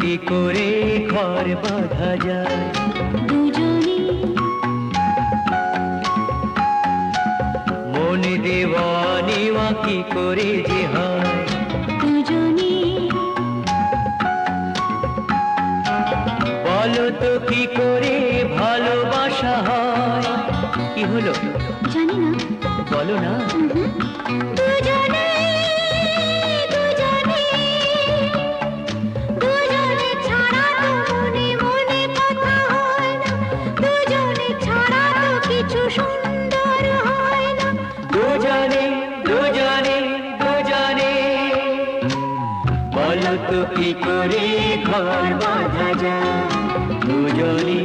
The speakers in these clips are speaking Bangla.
কি করে ঘর বাঁধা যায় দুজনে মনে দেওয়া নেওয়া কি করে যে হয় দুজনে বলো তো কি করে ভালোবাসা হয় কি হলো জানি না বলো না দুজনে দুজনে দুজনে ছাড়া তো মনে মনে কথা হয় না দুজনে ছাড়া তো কিছু সুন্দর হয় না দুজনে দুজনে দুজনে বলো তো কি করে ঘর বাঁধা যায় দুজনে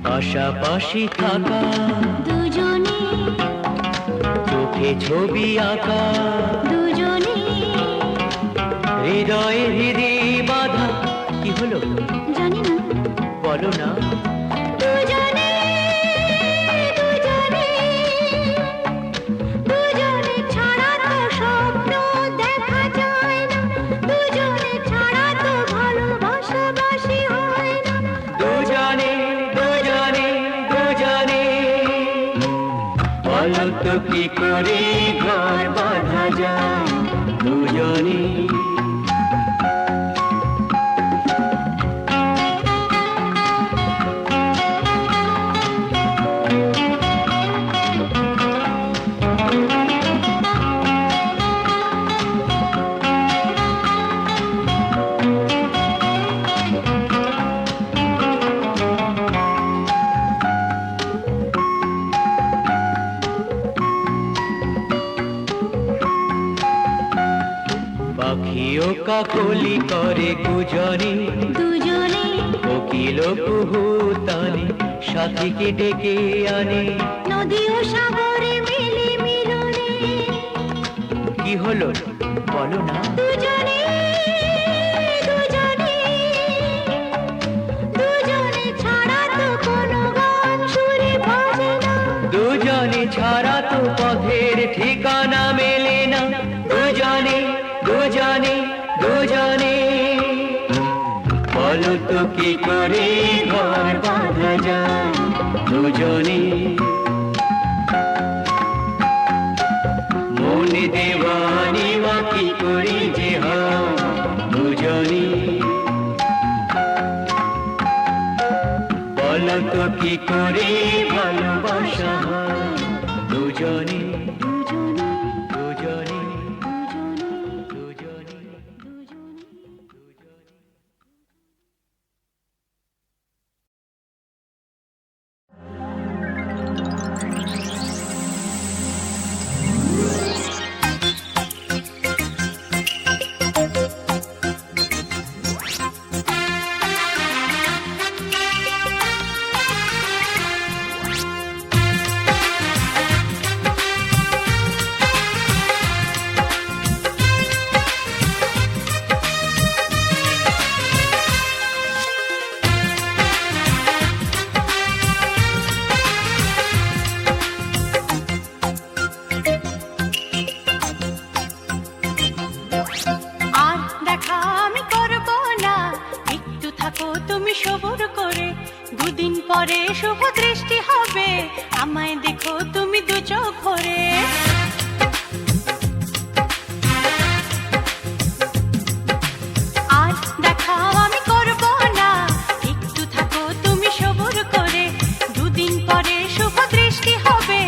পাশাপাশি থাকা দুজনে চোখে ছবি আঁকা দুজনে হৃদয়ে হৃদয় বাঁধা কি হলো জানি না বলো না দুজনে দুজনে দুজনে ছাড়া তো স্বপ্ন দেখা যায় না দুজনে ছাড়া তো ভালোবাসাবাসি হয় না দুজনে দুজনে দুজনে বলো তো কি করে ঘর বাঁধা যায় দুজনে পাখিও কাকলি করে গুজনে দুজনে কোকিল কুহুতানে সাথীকে ডেকে আনে নদী ও সাগরে মিলে মিলনে কি হলো বলো না দুজনে দুজনে দুজনে ছাড়া তো কোনো গান সুরে বাজে না দুজনে ছাড়া তো পথের ঠিকানা মেলে না দুজনে দুজনে দুজনে বলো তো কি করে ঘর বাঁধা যায় দুজনে মনে দেওয়া নেওয়া কি করে যে হয় দুজনে বলো তো কি করে ভালোবাসা হয় দুজনে দুজনে দুজনে দুজনে দুজনে আর দেখা আমি করব না একটু থাকো তুমি সবুর করে দুদিন পরে শুভ দৃষ্টি হবে আমায় দেখো তুমি দু চোখ ভরে আর দেখা আমি করব না একটু থাকো তুমি সবুর করে দুদিন পরে শুভ দৃষ্টি হবে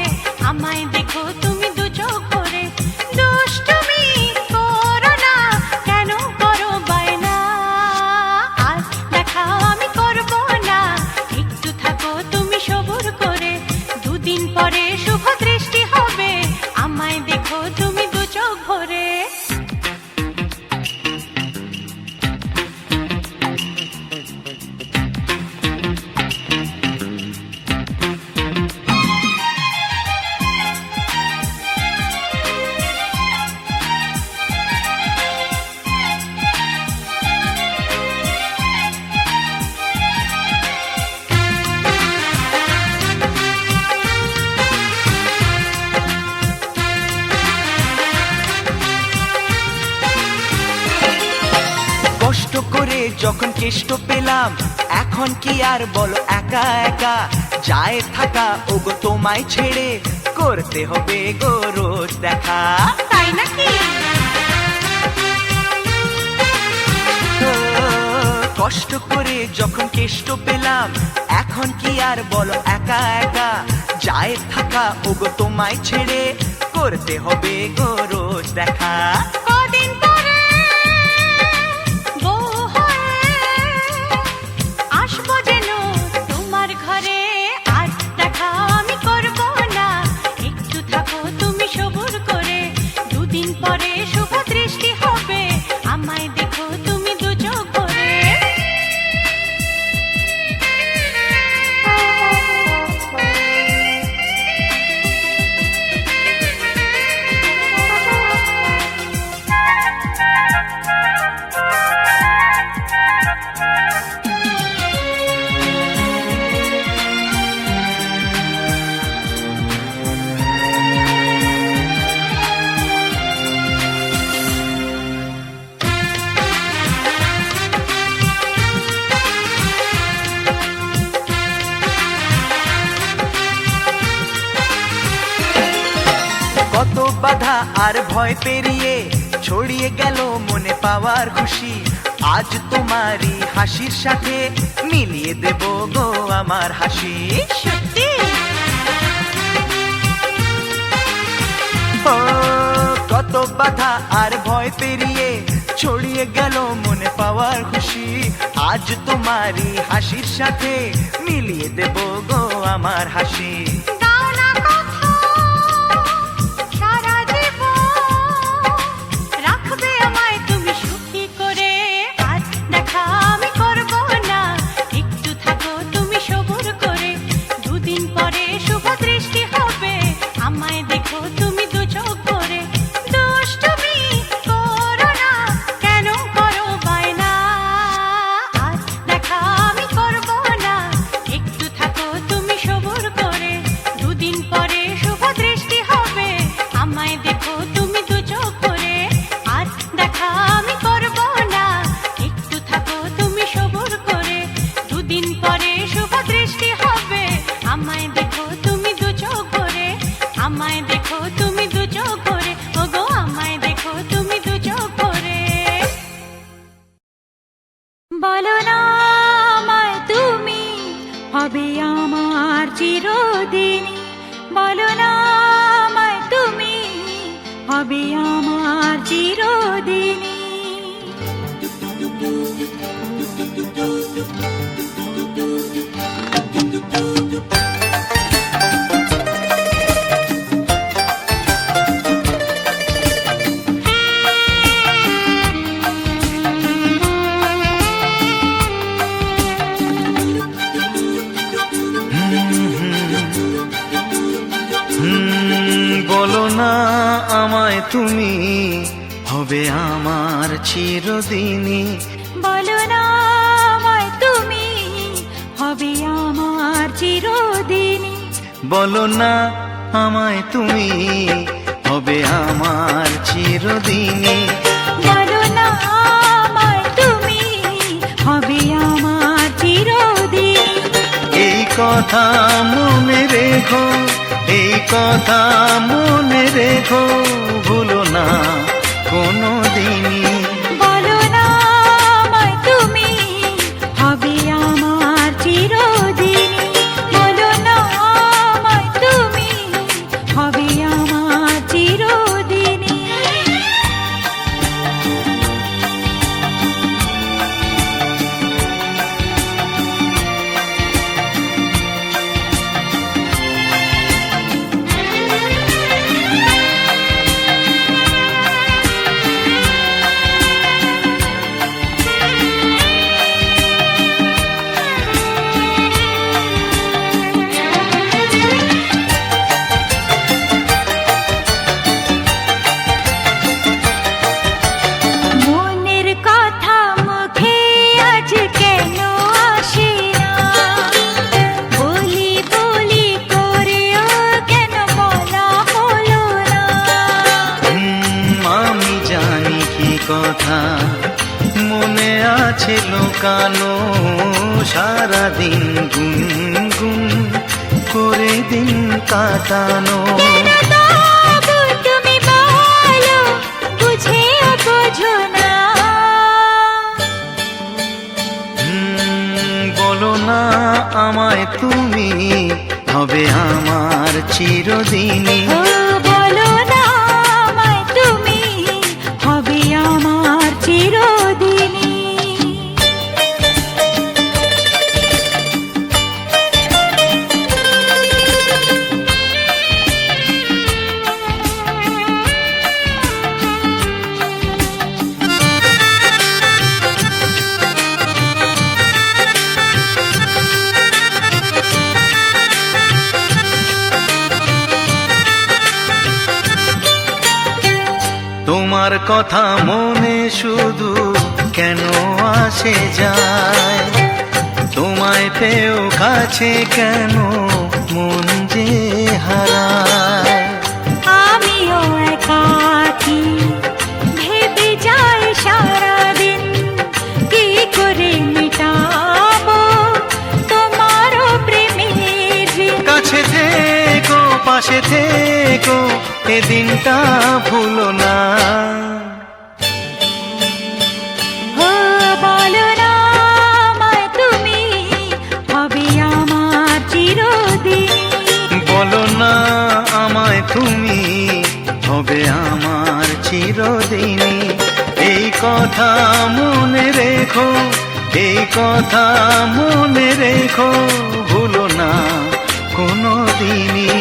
আমায় দেখো তুমি দু চোখ ভরে দুষ্টুমি করো না কেন করো বায়না আর দেখা আমি করব না একটু থাকো তুমি সবুর করে দুদিন পরে শুভ দৃষ্টি হবে করে যখন কেষ্ট পেলাম, এখন কি আর বলো একা একা যায় থাকা, ওগো তোমায় ছেড়ে করতে হবে গো রোজ দেখা। তাই নাকি? ও, কষ্ট করে যখন কেষ্ট পেলাম, এখন কি আর বলো একা একা যায় থাকা, ওগো তোমায় ছেড়ে করতে হবে গো রোজ দেখা। কদিন পরে বউ হয়ে আসবো যেন তোমার ঘরে, আর দেখা আমি করব না, একটু থাকো তুমি সবুর করে, দুদিন পরে শুভ দৃষ্টি হবে, আমায় দেখো তুমি দু চোখ ভরে। কত বাধা আর ভয় পেরিয়ে ছড়িয়ে গেল মনে পাওয়ার খুশি, আজ তোমারই হাসির সাথে মিলিয়ে দেব গো আমার হাসি। সত্যি? ও, কত বাধা আর ভয় পেরিয়ে ছড়িয়ে গেল মনে পাওয়ার খুশি, আজ তোমারই হাসির সাথে মিলিয়ে দেব গো আমার হাসি। দাও না কথা, সারা জীবন রাখবে আমায় তুমি সুখী করে, আজ দেখা আমি করব না, একটু থাকো তুমি সবুর করে, দুদিন পরে শুভ দৃষ্টি হবে, আমায় দেখো তুমি দু চোখ ভরে। দুষ্টুমি করো না, কেন করো বায়না, আজ দেখা আমি করব না, একটু থাকো তুমি সবুর করে, দুদিন পরে শুভ দৃষ্টি হবে, আমায় দেখো তুমি দু চোখ ভরে, আজ দেখা আমি করব না, একটু থাকো তুমি সবুর করে, দুদিন পরে শুভ দৃষ্টি হবে, আমায় দেখো তুমি দু চোখ ভরে, আমায় দেখো তুমি দু চোখ ভরে, ওগো আমায় দেখো তুমি দু চোখ ভরে। বলো না আমায় তুমি হবে আমার চিরদিনই, বলো না আমায় তুমি হবে আমার চিরদিনই। বলো না আমায় তুমি হবে আমার চিরদিনই, বলো না আমায় তুমি হবে আমার চিরদিনই, বলো না আমায় তুমি হবে আমার চিরদিনই, বলো না আমায় তুমি হবে আমার চিরদিনই। এই কথা মনে রেখো, এই কথা মনে রেখো, ভুলো না কোনো দিনই। বলো না আমায় তুমি হবে আমার চিরদিনই, বলো না আমায় তুমি হবে আমার চিরদিনই। মনে আছে লোকানো সারাদিন গুনগুন করে দিন কাটানো। কেন তবু তুমি বলো বুঝেও বোঝো না। বলো না আমায় তুমি হবে আমার চিরদিনই। ও বলো না আমায় তুমি হবে আমার চিরদিনই। তোমার কথা মনে শুধু কেন আসে যায়, তোমায় পেও কাছে কেন মন যে হারায়। আমিও একাকী ভেবে যাই সারাদিন কি করে মেটাবো তোমারও প্রেমের ঋণ। কাছে থেকো পাশে থেকো এ দিনটা ভুলো না। ও বলো না আমায় তুমি হবে আমার চিরদিন। বলো না আমায় তুমি হবে আমার চিরদিনই। এই কথা মনে রেখো, এই কথা মনে রেখো, ভুলো না কোনো দিনই।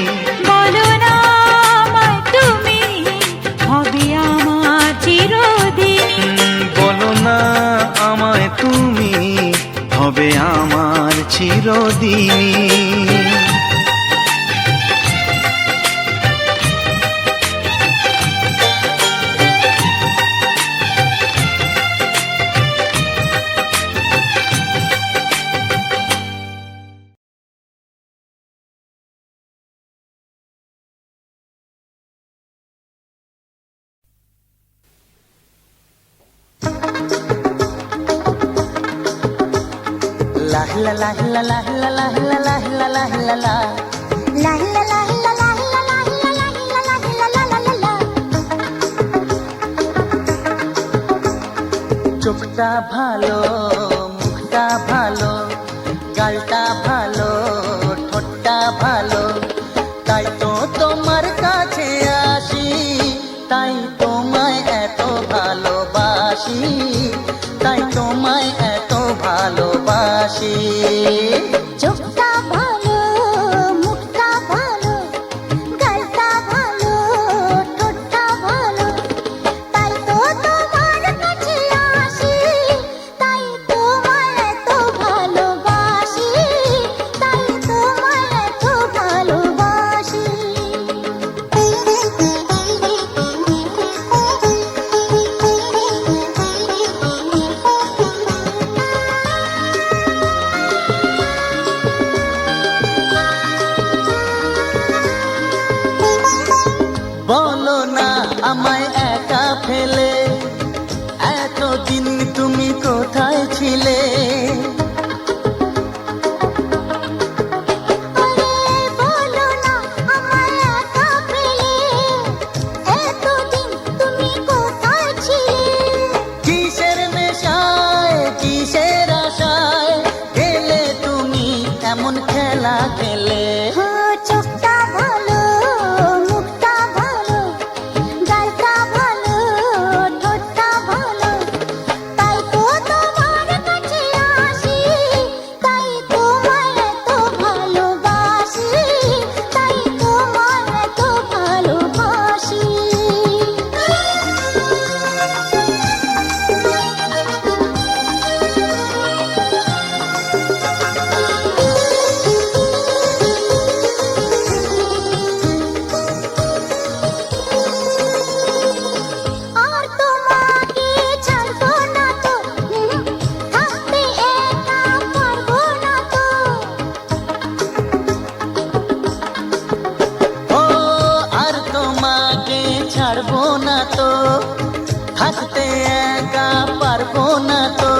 বলো না আমায় তুমি হবে আমার চিরদিন। বলো না আমায় তুমি হবে আমার চিরদিনই। চোখটা ভালো, মুখটা ভালো, গালটা ভালো, ঠোঁটটা ভালো, তাই তো তোমার কাছে আসি, তাই তোমায় এত ভালোবাসি, তাই তোমায় এত ভালোবাসি। চোখটা ভালো, মুখটা ভালো, গালটা ভালো, ঠোঁটটা ভালো, তাই তো তোমার কাছে আসি, তাই তোমায় এত ভালোবাসি, তাই তোমায় এত ভালোবাসি। বলো না আমায় একা ফেলে এতদিন তুমি কোথায় ছিলে? বলো না আমায় একা ফেলে এতদিন তুমি কোথায় ছিলে? কিসের নেশায়, কিসের আশায় গেলে তুমি এমন খেলা খেলে? চোখটা ভালো, মুখটা ভালো, গালটা ভালো, ঠোঁটটা ভালো, তাই তো তোমার কাছে আসি, তাই তোমায় এত ভালোবাসি, তাই তোমায় এত ভালোবাসি। আর তোমাকে ছাড়বো না তো, থাকতে একা পারবো না তো। ও আর তোমাকে ছাড়বো না তো, থাকতে একা পারবো থাকো না তো।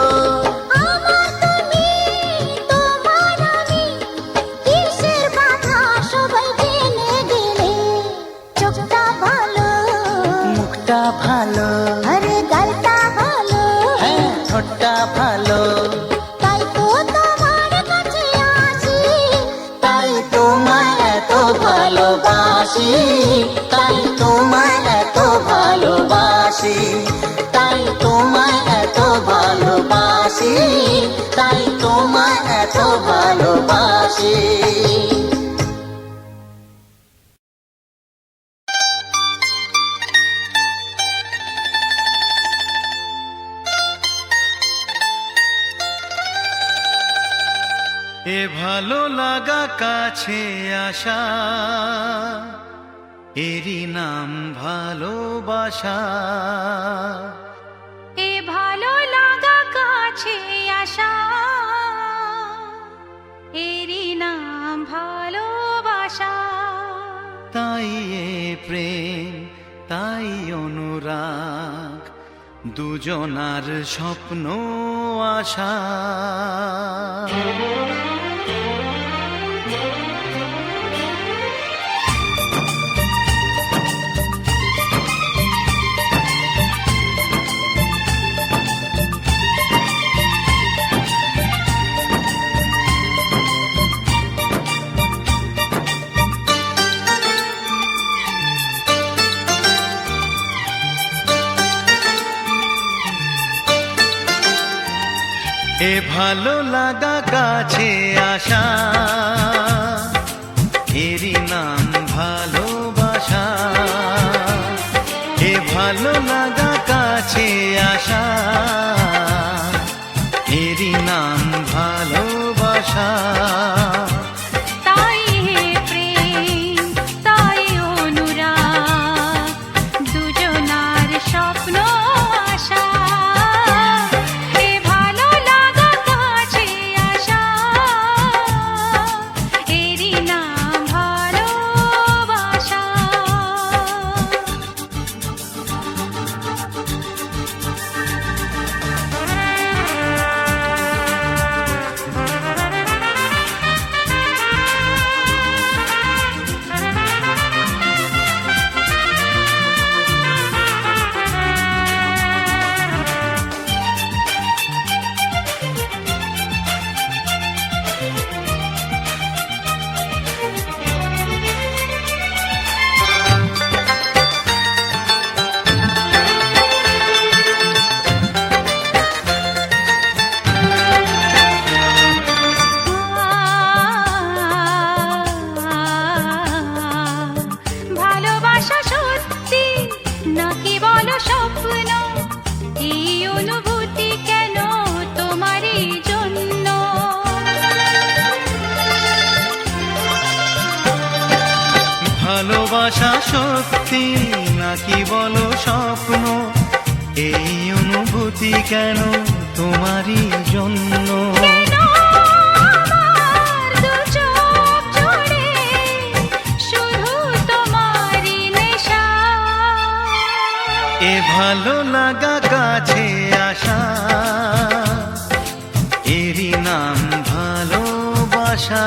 আমার তুমি তোমার আমি কিসের বাধা সবাই জেনে গেলে চোখটা ভালো মুখটা ভালো, আরে গালটা ভালো হ্যাঁ ঠোঁটটা ভালো, তাই তো তোমার কাছে আসি তাই তোমায় এত ভালোবাসি, তাই তোমায় এত ভালোবাসি, তাই তোমায় এত ভালোবাসি, তাই তোমায় এত ভালোবাসি। এ ভালো লাগা কাছে আসা, এরই নাম ভালোবাসা। এ ভালো লাগা কাছে আসা, এরই নাম ভালোবাসা। তাই এ প্রেম, তাই অনুরাগ, দুজনার স্বপ্ন আশা। এ ভালো লাগা কাছে আসা, এরই নাম ভালোবাসা। এ ভালো লাগা কাছে আসা, এরই নাম ভালোবাসা। তাই হে প্রেম, তাই অনুরাগ, দুজনার স্বপ্ন আশা। এ ভালো লাগা কাছে আসা, এরই নাম ভালোবাসা। ভালোবাসা সত্যি নাকি বলো স্বপ্ন, এই অনুভূতি কেন তোমারই জন্য। ভালোবাসা সত্যি নাকি বলো স্বপ্ন, এই অনুভূতি কেন তোমারই জন্য। কেন আমার দু চোখ জুড়ে শুধু তোমারই নেশা। এ ভালো লাগা কাছে আসা, এরই নাম ভালোবাসা।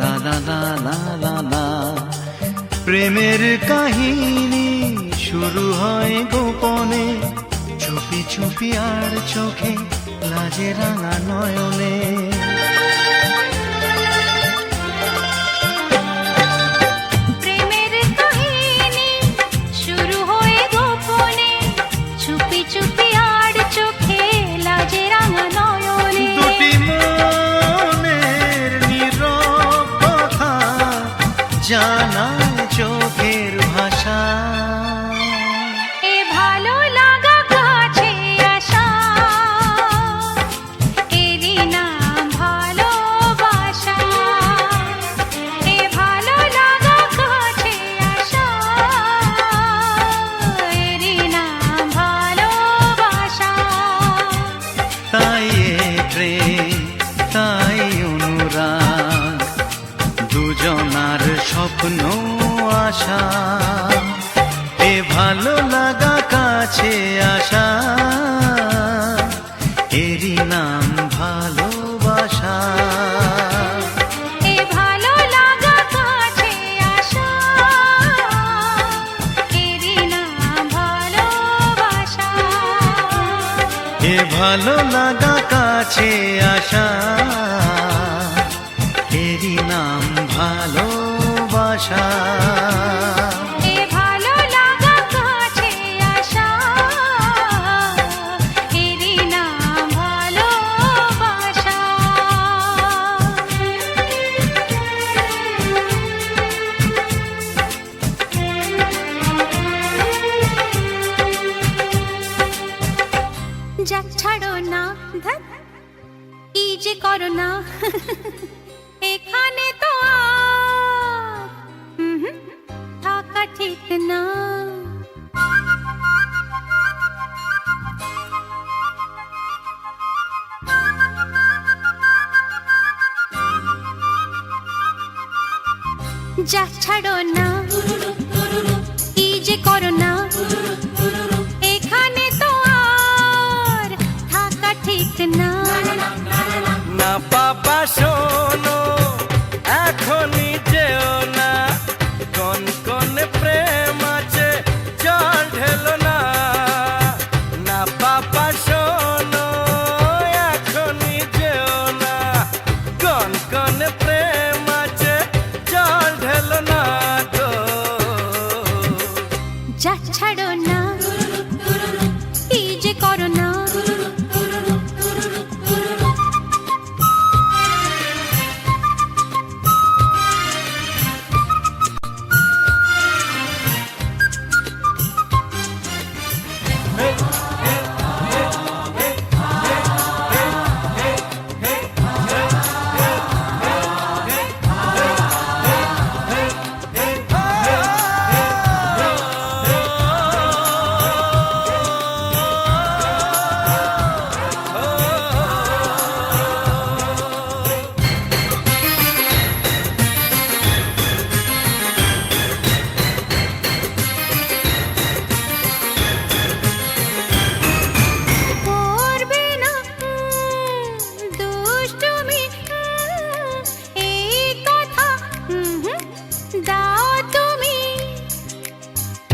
লা লা লা লা লা লা। প্রেমের কাহিনী শুরু হয় গোপনে, চুপি চুপি আর চোখে লাজে রাঙা নয়নে। প্রেমের কাহিনী শুরু হয়ে গোপনে, চুপি চুপি আর চোখে লাজে রাঙা নয়নে। দুটি মন স্বপ্ন আশা, এ ভালো লাগা কাছে আসা, এরই নাম ভালোবাসা। এ ভালো লাগা কাছে আসা, এরই নাম ভালোবাসা। এ ভালো লাগা কাছে আসা, এরই নাম ভালোবাসা। এ ভালো লাগা কাছে আসা, এরই নাম ভালোবাসা। যাক ছাড়ো না, ধ্যাৎ, কি যে করো না এখানে তো আর থাকা ঠিক না। যা ছাড়ো না, কি যে করো না এখানে তো আর থাকা ঠিক না। না বাবা শোনো, এখনই যেও না, কোন কোন প্রেম আছে জল ঢেলো না। না বাবা শোনো, এখনই যেও না, কোন কোন প্রেম আছে জল ঢেলো না গো। যা ছাড়ো না, কি যে করো না। করবে না দুষ্টুমি, এই কথা দাও তুমি।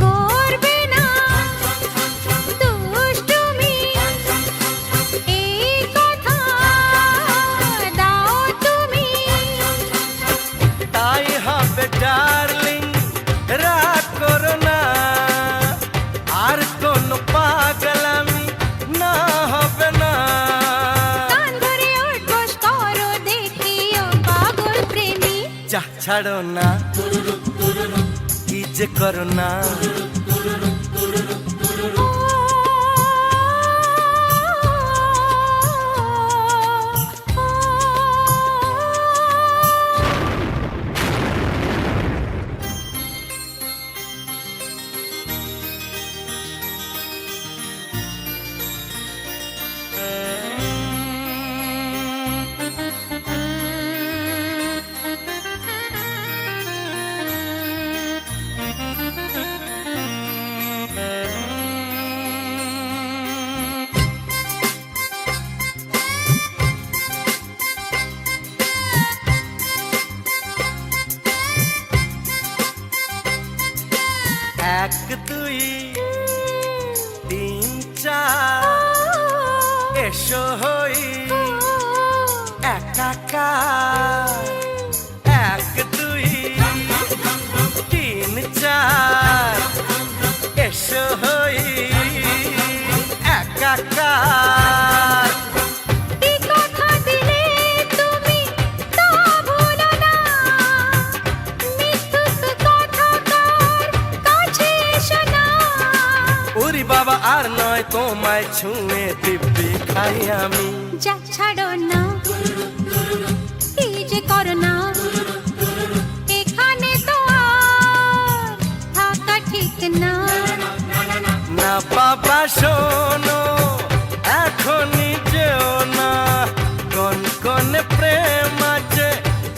করবে না দুষ্টুমি, এই কথা দাও তুমি। তাই হবে ডার্লিং, রাগ করো না, আর কোন পাগলামি না হবে না। কান ধরে উঠবোস করো দেখিও পাগল প্রেমী। যা ছাড়ো না, কি যে করো না। এক দুই তিন চার, এসো হই একাকার। এক দুই তিন চার, এসো হই একাকার। কি কথা দিলে তুমি তা ভুলো না, মিথ্যুক কথাকার কাছে এসো না। ওরে বাবা আর নয়, তোমায় ছুঁয়ে দিব্যি খাই আমি। যা ছাড়ো না, কি যে করো না এখানে তো আর থাকা ঠিক না। না বাবা শোনো, এখনই যেও না, কোন কোন প্রেম আছে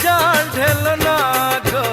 জল ঢেলো না গো।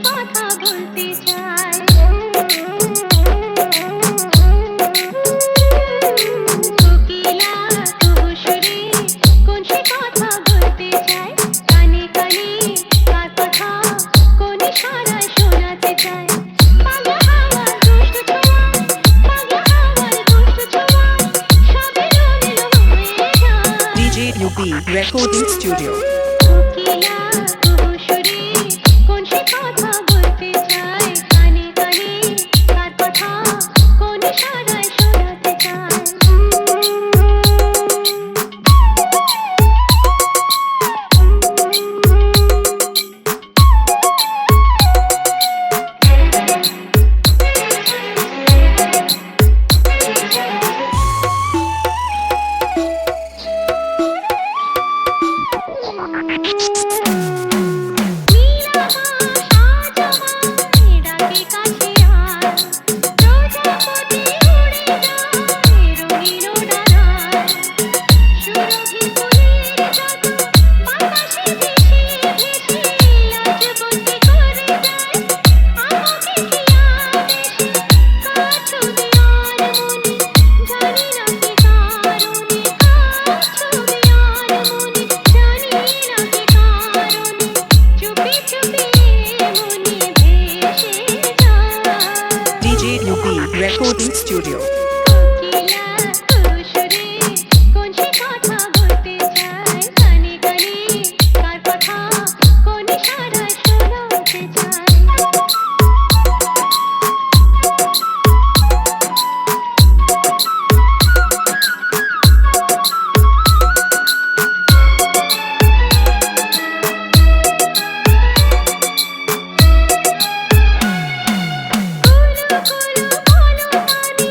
কথা বলতে চাই। কোকিলা তবু সুরে কোন সে কথা বলতে চাই, কানে কানে কার কথা কোন ইশারায় শোনাতে চাই। পাগলা হাওয়ার দুষ্টু ছোঁয়া, পাগলা হাওয়ার দুষ্টু ছোঁয়া, সবে এলোমেলো হয়ে যায়। DJ UB Recording Studio. কোকিলা তবু সুরে কোন সে কথা বলতে চাই, কানে কানে কার কথা কোন ইশারায় শোনাতে চাই। নীলা সাজামায় ডাকে কাছে আয়, প্রজাপতি উড়ে যায় রঙিন ডানায়। সুরভি ফুলের জাদু বাতাসে ভেসে ভেসে আজ বন্দি করে যায় আমাকে কি আদেশে। কাছো দেয়ার মনে জানি না কি কারণে, কাছো দেয়ার মনে জানি না কি কারণে, চুপি চুপি মনে ভেসে যায়। DJ UB Recording Studio. কোকিলা তবু সুরে কোন সে কথা বলতে চাই, কানে কানে কার কথা কোন ইশারায় শোনাতে চাই। কুলু কুলু বলো কানে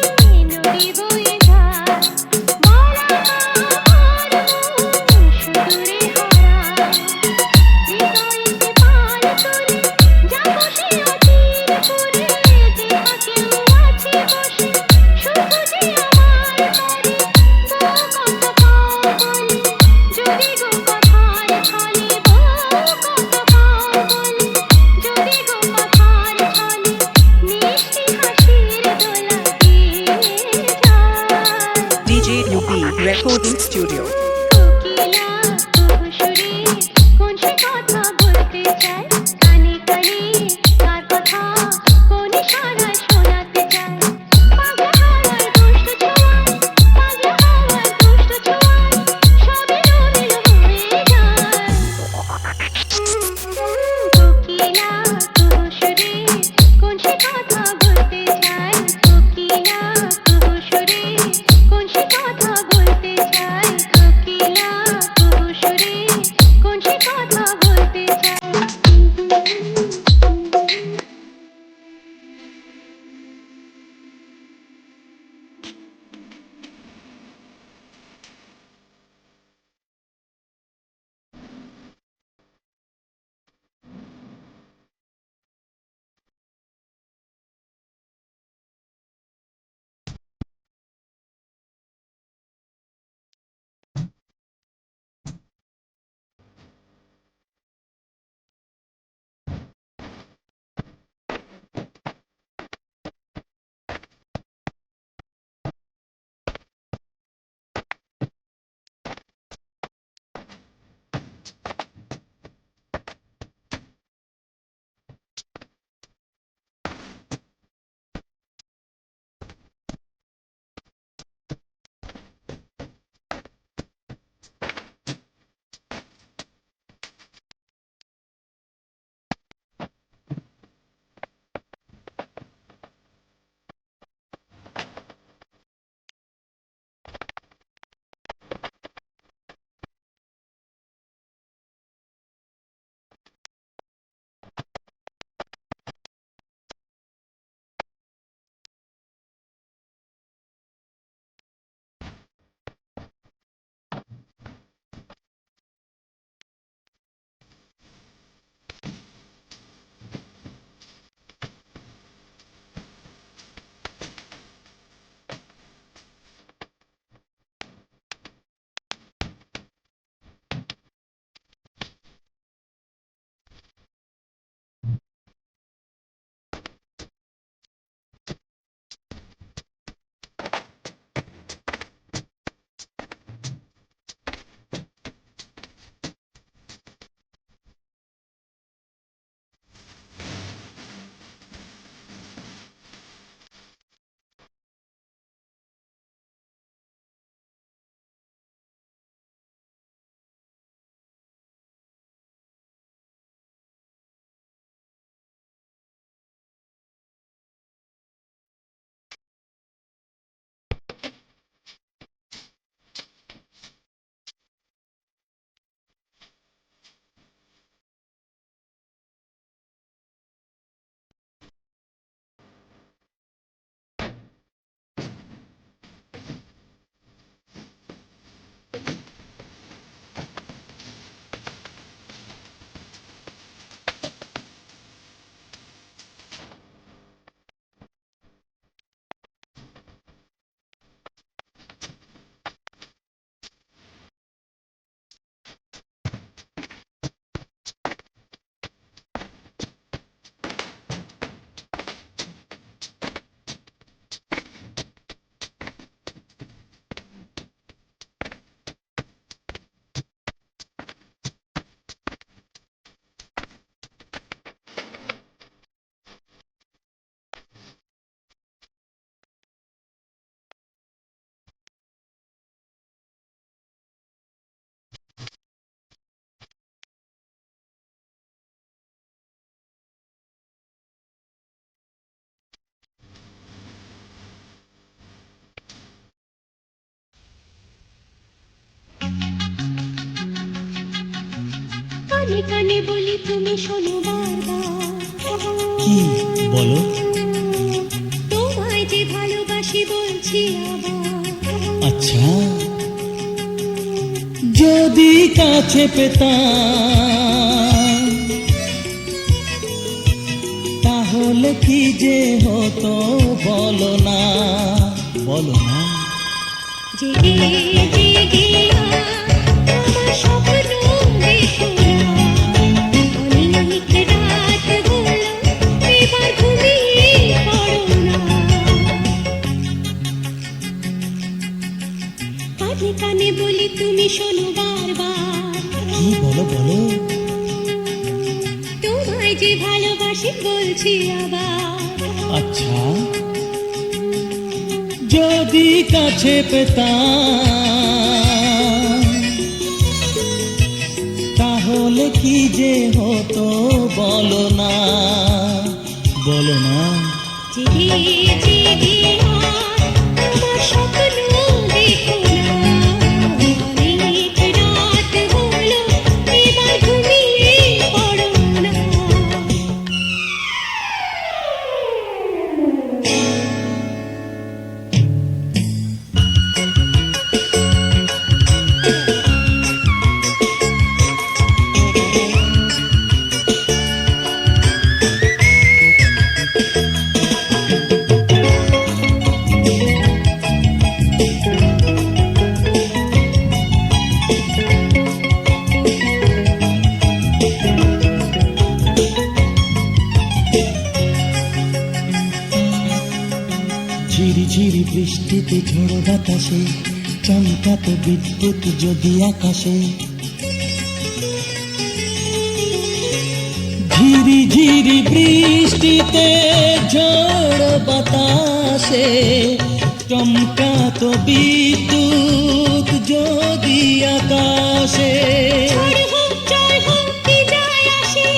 কানে কানে বলি তুমি শোনো বারবার, কি বলো? তোমায় যে ভালোবাসি বলছি আবার। আচ্ছা, যদি কাছে পেতাম তাহলে কি যে হতো বলো না, বলো না। জেগে জেগে আমার স্বপ্ন দেখো না, অনেক রাত হলো এবার ঘুমিয়ে পড়ো না। কানে কানে বলি তুমি শোনো বারবার, কি বলো বলো? তোমায় যে ভালোবাসি বলছি আবার। আচ্ছা, যদি কাছে পেতাম তাহলে কি যে হতো বলো না, বলো না। জেগে জেগে আমার স্বপ্ন দেখো না, অনেক রাত হলো এবার ঘুমিয়ে পড়ো না। ঝিরি ঝিরি বৃষ্টিতে ঝোড়ো বাতাসে চমকাতো বিদ্যুৎ যদি আকাশে, ঝিরি ঝিরি বৃষ্টিতে ঝোড়ো বাতাসে চমকাতো বিদ্যুৎ যদি আকাশে। ঝড় হোক জয় হোক কি যায় আসে,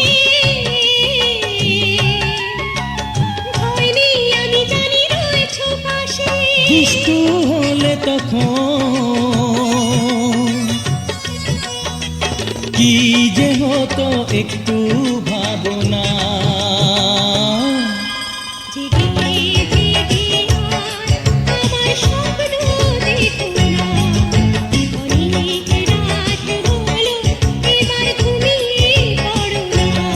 ভয় নেই আমি জানি রয়েছো পাশে। দুষ্টু হলে তখন কি যে হতো একটু ভাবনা। জেগে জেগে আমার স্বপ্ন দেখো না, অনেক রাত হলো এবার ঘুমিয়ে পড়ো না।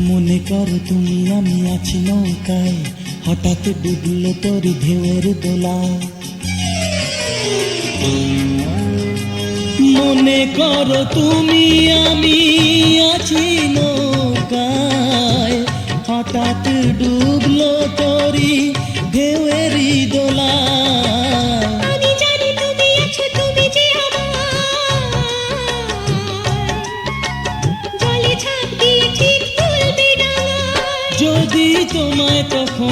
মনে করো তুমি আমি আছি নৌকায়, হঠাৎ ডুবলো তোর ঢেউয়ের দোলা। মনে করো তুমি আমি আছি নৌকায়, হঠাৎ ডুবলো তোরি ঢেউয়েরই দোলা। আমি জানি তুমি আছো, তুমি যে আমার, জলে ঝাঁপ দিয়ে ঠিক তুলবে ডাঙায়। যদি তোমায় তখন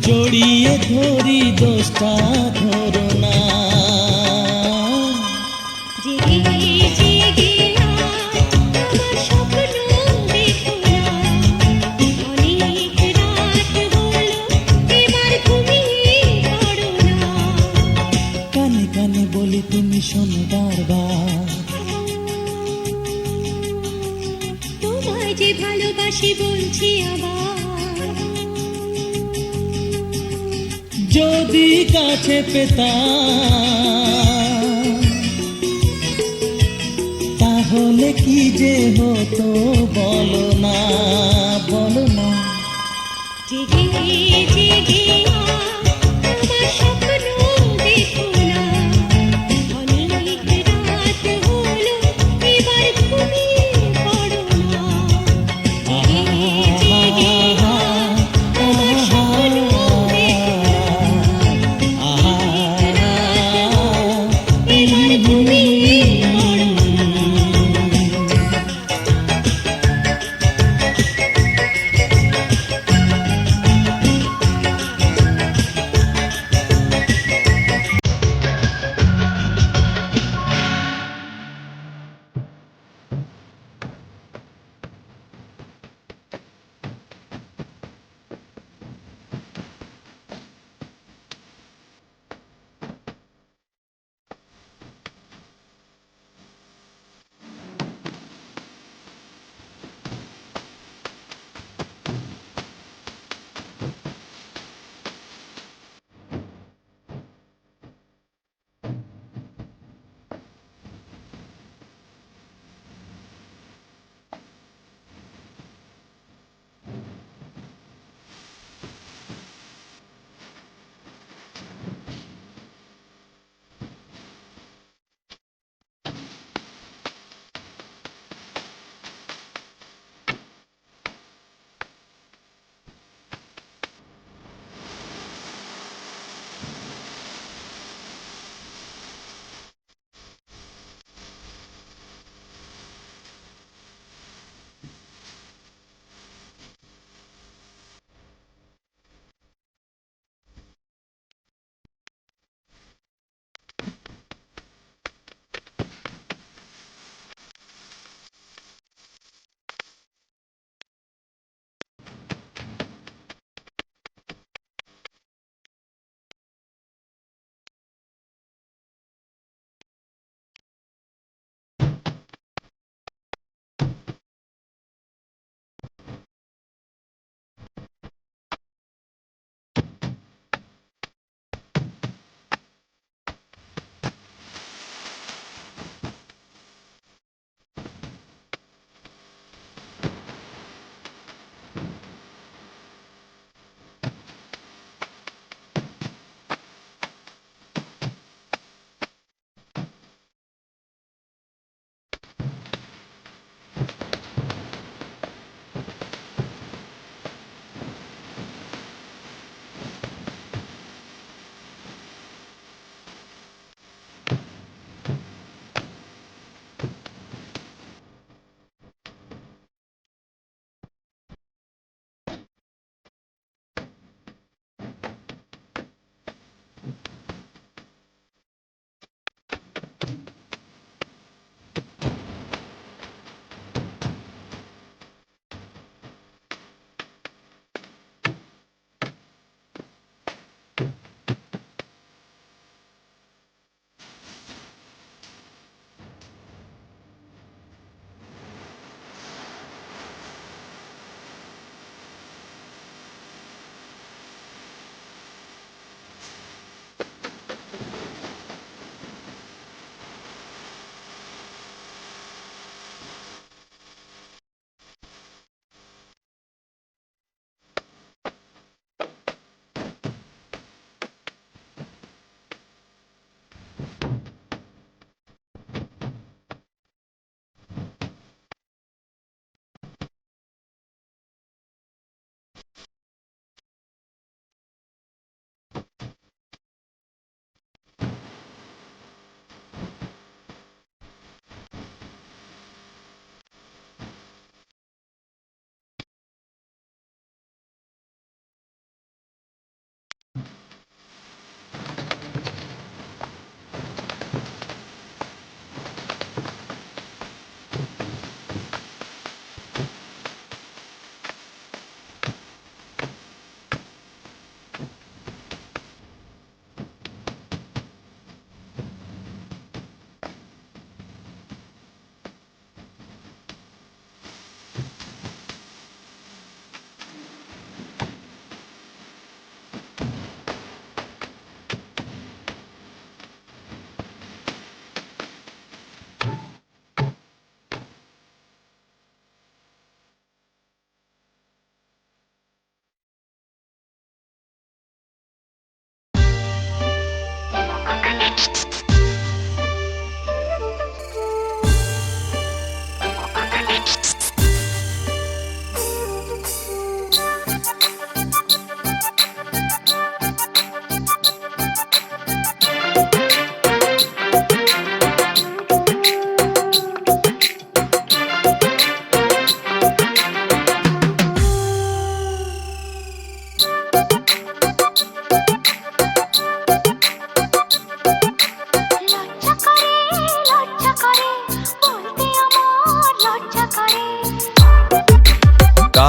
জড়িয়ে ধরি দোষটা ধরো না। জেগে জেগে আমার স্বপ্ন দেখো না, অনেক রাত হলো এবার ঘুমিয়ে পড়ো না। কানে কানে বলি তুমি শোনো বারবার, তোমায় যে ভালোবাসি বলছি আবার। যদি কাছে পেতাম তাহলে কি যে হতো বলো না, বলো না। জেগে জেগে আমার স্বপ্ন দেখো না, অনেক রাত হলো এবার ঘুমিয়ে পড়ো না। জেগে জেগে আমার স্বপ্ন দেখো না, এবার ঘুমিয়ে পড়ো না।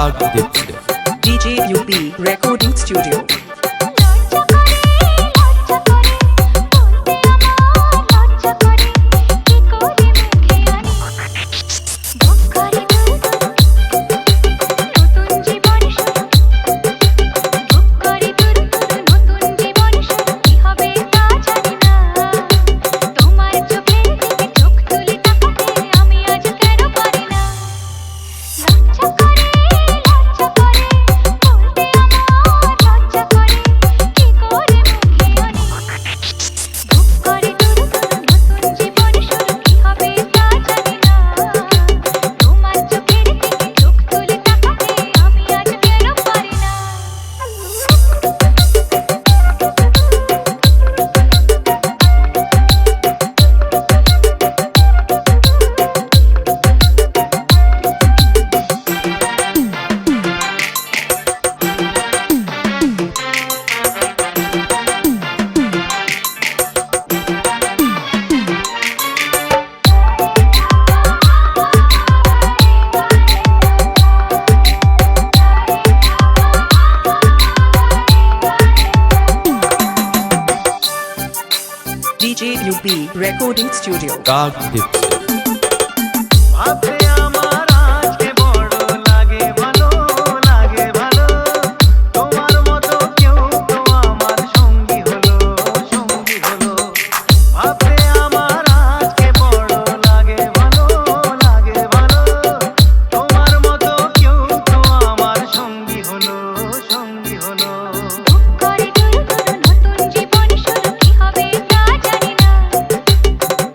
ডাক দিচ্ছে। DJ UP Recording Studio. DJ UP Recording Studio. ডাক দিচ্ছে। ভাবতে আমার আজকে বড় লাগে ভালো, লাগে ভালো। তোমার মতো কেউ তো আমার সঙ্গী হলো, সঙ্গী হলো। ভাবতে আমার আজকে বড় লাগে ভালো, লাগে ভালো। তোমার মতো কেউ তো আমার সঙ্গী হলো, সঙ্গী হলো।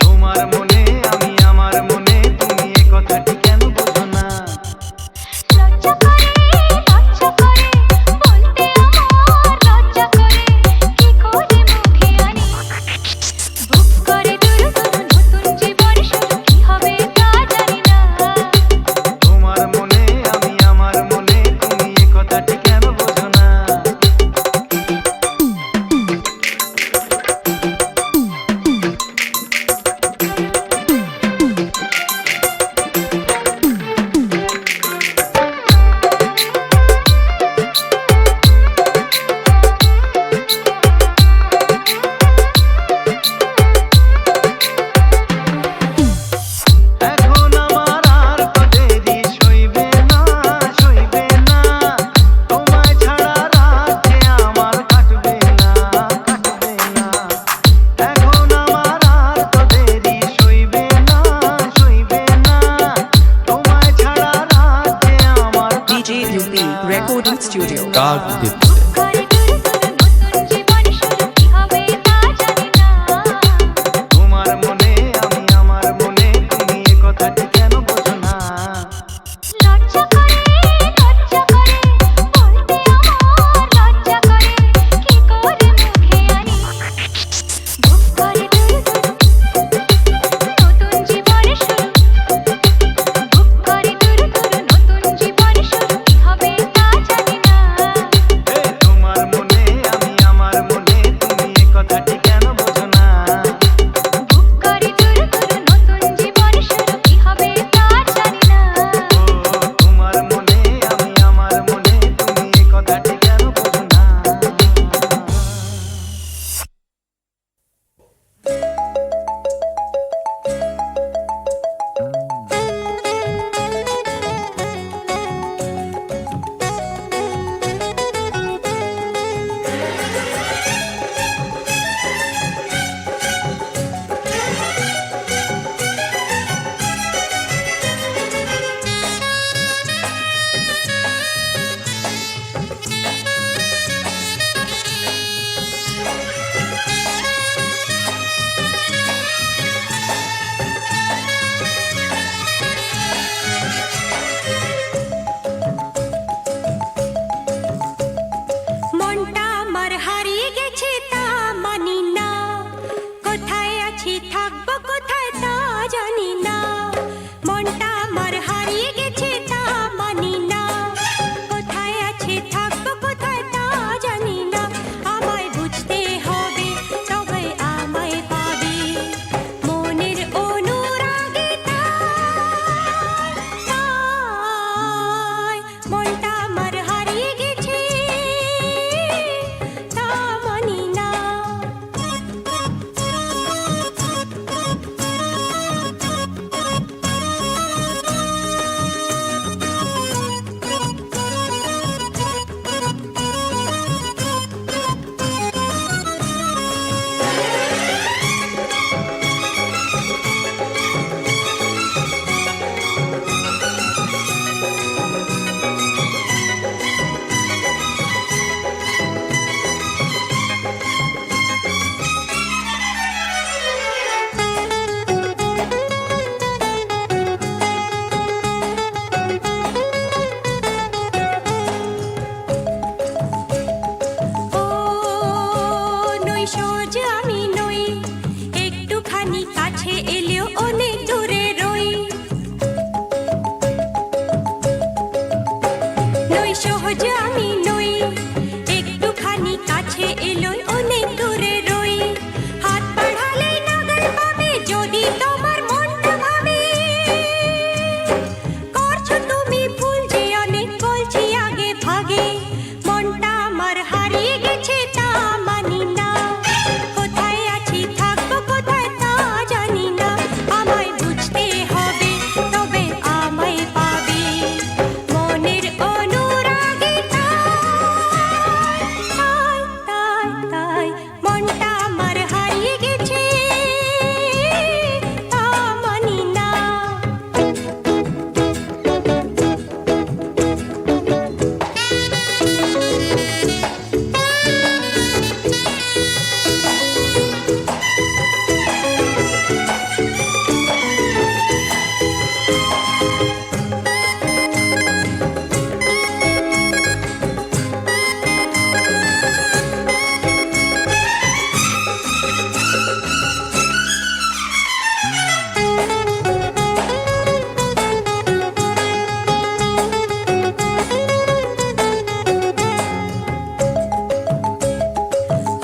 তোমার মনে আমি আমার মনে, তুমি এ কথাটি কেন বোঝো না? তোমার মনে আমি আমার মনে, তুমি এ কথাটি কেন বোঝো না? এখন আমার আর তো দেরি সইবে না, সইবে না। তোমায় ছাড়া রাত যে আমার কাটবে না, কাটবে না। এখন আমার আর তো দেরি সইবে না, সইবে না। তোমায় ছাড়া রাত যে আমার DJ UP Recording Studio. ডাক দিচ্ছে। তোমার মনে আমি আমার মনে, তুমি এ কথাটি কেন বোঝো না? অতই সহজ আমি নই, একটুখানি কাছে এলোই অনেক দূরে রই। হাত বাড়ালেই নাগাল পাবে যদি তোমার মনটা ভাবে। করছো তুমি ভুল যে অনেক, বলছি আগে ভাগে। মনটা আমার হারিয়ে গেছে তা মানি না, কোথায় আছি থাকবো কোথায় তা জানি না। আমায় বুঝতে হবে তবে আমায় পাবে, মনের অনুরাগে তাই তাই তাই মনটা আমার হারিয়ে গেছে তা মানি না।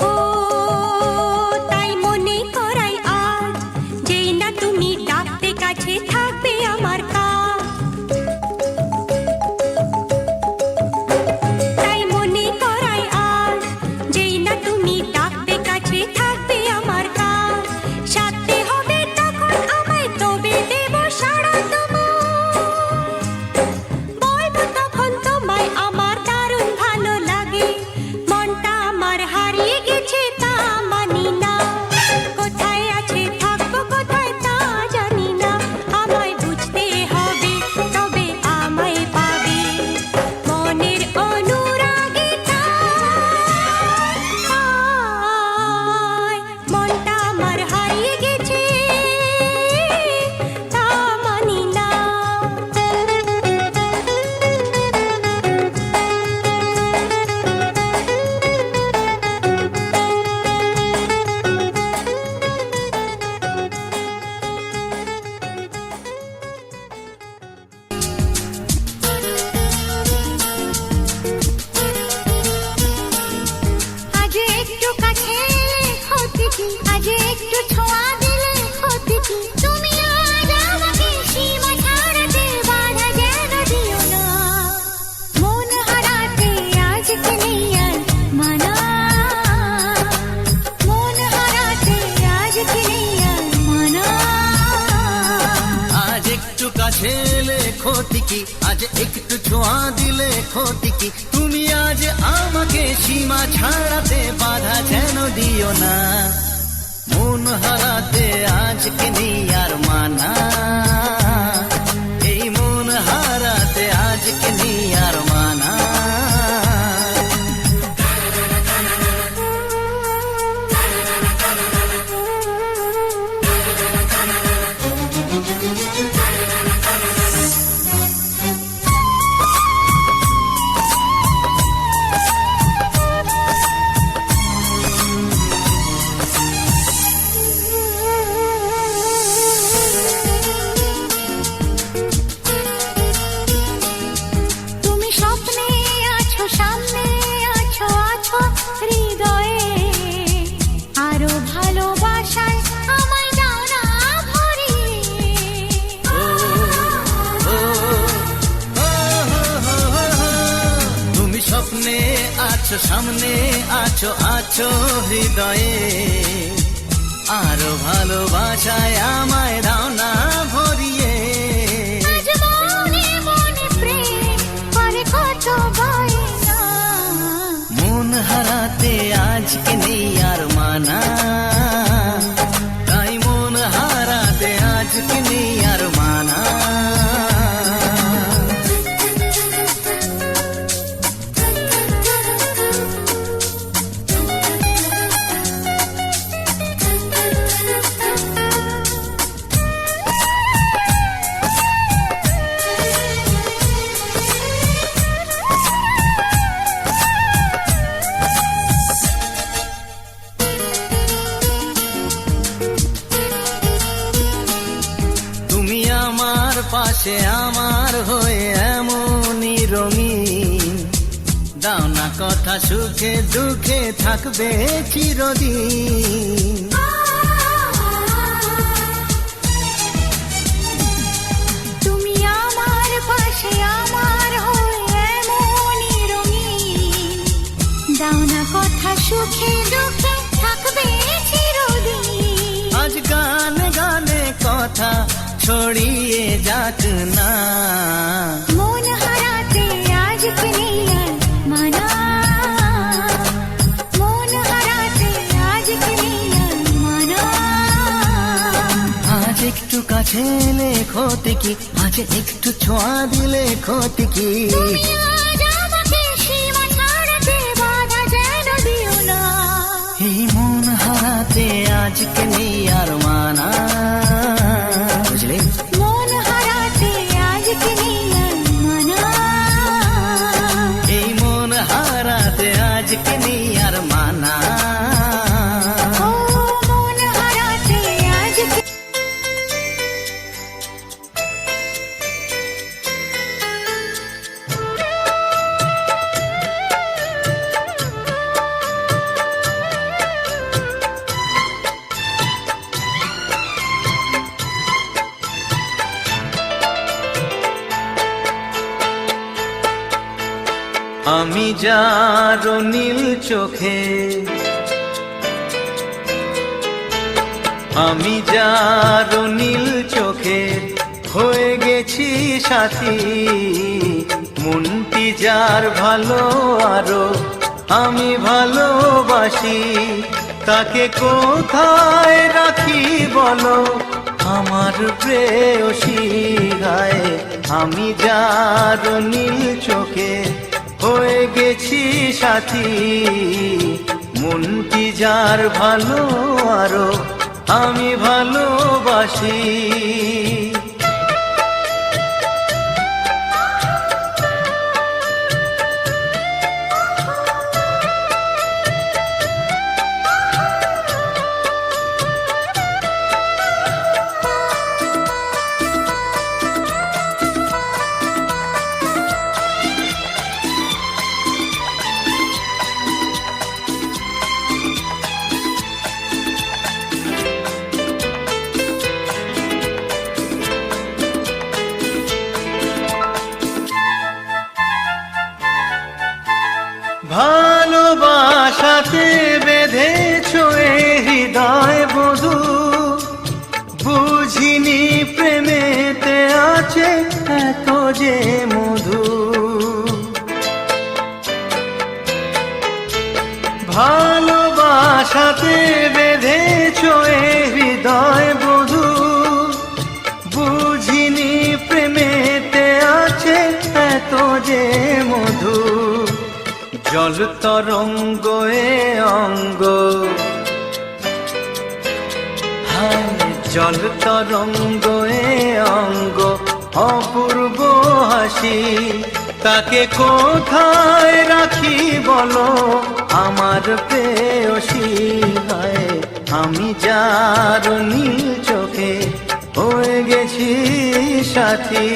ও তাই মনে করাই আজ, যেই না তুমি ডাকতে কাছে থাকবে আমার কাজ। তাই মনে করাই আজ, যেই না তুমি ডাকতে কাছে থাকবে আমার কাজ। সাথে হবে তখন আমায়, তবে দেব সাড়া তোমায়। বলবো তখন তোমায় আমার দারুণ ভালো লাগে। মনটা আমার হারিয়ে গেছে তা মানি না, কোথায় আছে থাকবো কোথায় তা জানি না। আমায় বুঝতে হবে তবে আমায় পাবে, মনের অনুরাগে তাই মনটা আমার হারিয়ে গেছে তা মানি না। আজ একটু কাছে হতে কি, আজ একটু ছোঁয়া দিলে হতে কি। তুমি আজ আমাকে সীমা ছাড়াতে বাধা যেন দিও না, মন হারাতে আজকে নেই আর মানা। মন হারাতে আজকে নেই আর মানা। আজ একটু কাছে এলে ক্ষতি কি, আজ একটু ছোঁয়া দিলে ক্ষতি কি। তুমি আজ আমাকে সীমা ছাড়াতে বাধা যেন দিও না, মন হারাতে আজকে নেই আর মানা। এই মন হারাতে আজকে নেই আর মানা। তুমি স্বপ্নে আছো, সামনে আছো, আছো হৃদয়ে। আরো ভালোবাসায় আমায় দাও না ভরিয়ে। তুমি স্বপ্নে আছো, সামনে আছো, আছো হৃদয়ে। আরো ভালোবাসায় আমায় দাও না ভরিয়ে। আজ মনে মনে প্রেম করে কত বায়না। মন হারাতে আজকে নেই আর মানা, তাই মন হারাতে আজকে নেই আর মানা। কথা সুখে দুঃখে থাকবে চিরদিন। তুমি আমার পাশে আমার হয়ে এমনই রঙিন, দাও না কথা সুখে দুঃখে থাকবে চিরদিন। আজ গানে গানে কথা ছড়িয়ে যাক না, মন হারাতে আজকে নেই আর মানা, মন হারাতে আজকে নেই আর মানা। আজ একটু কাছে এলে ক্ষতি কি, আজ একটু ছোঁয়া দিলে ক্ষতি কি। তুমি আজ আমাকে সীমা ছাড়াতে বাধা যেন দিও না, এই মন হারাতে আজকে নেই আর মানা, বুঝলে? মন হারাতে আজকে নেই আর মানা, এই মন হারাতে আজকে নেই আর মানা। ও মন হারাতে আজকে। আমি যার নীল চোখে, আমি যার নীল চোখে হয়ে গেছি সাথী, মনটি যার ভালো আরো আমি ভালোবাসি, তাকে কোথায় রাখি বলো আমার প্রেয়সী গায়ে। আমি যার নীল চোখে হয়ে গেছি সাথী, মনটি যার ভালো আরো আমি ভালোবাসি। ভালোবাসাতে বেঁধেছো এ হৃদয় বধূ, বুঝিনি প্রেমেতে আছে এত যে মধু। ভালোবাসাতে বেঁধেছো এ হৃদয় বধূ, বুঝিনি প্রেমেতে আছে এত যে মধু। জল তরঙ্গ এ অঙ্গ, হায় জল তরঙ্গ এ অঙ্গ, অপূর্ব হাসি, তাকে কোথায় রাখি বলো আমার প্রেয়সী গায়ে। আমি যার নীল চোখে হয়ে গেছি সাথী।